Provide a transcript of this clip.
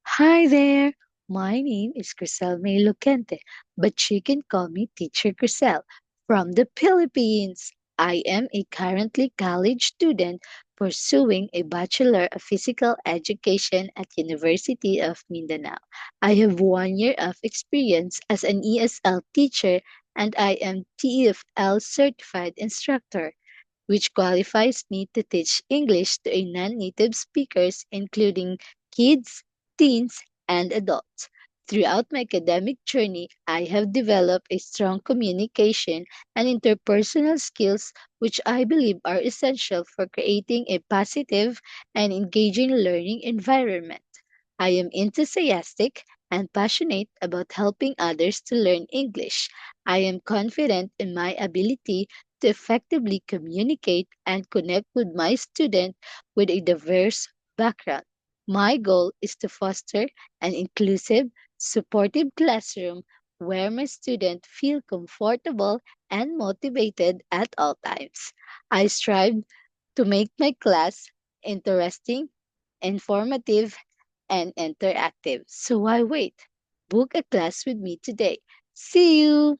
Hi there. My name is Crisel May Lucente, but you can call me Teacher Crisel from the Philippines. I am a currently college student pursuing a Bachelor of Physical Education at University of Mindanao. I have 1 year of experience as an ESL teacher and I am TEFL certified instructor, which qualifies me to teach English to a non-native speakers including kids, teens, and adults. Throughout my academic journey, I have developed a strong communication and interpersonal skills which I believe are essential for creating a positive and engaging learning environment. I am enthusiastic and passionate about helping others to learn English. I am confident in my ability to effectively communicate and connect with my student with a diverse background. My goal is to foster an inclusive, supportive classroom where my students feel comfortable and motivated at all times. I strive to make my class interesting, informative, and interactive. So why wait? Book a class with me today. See you!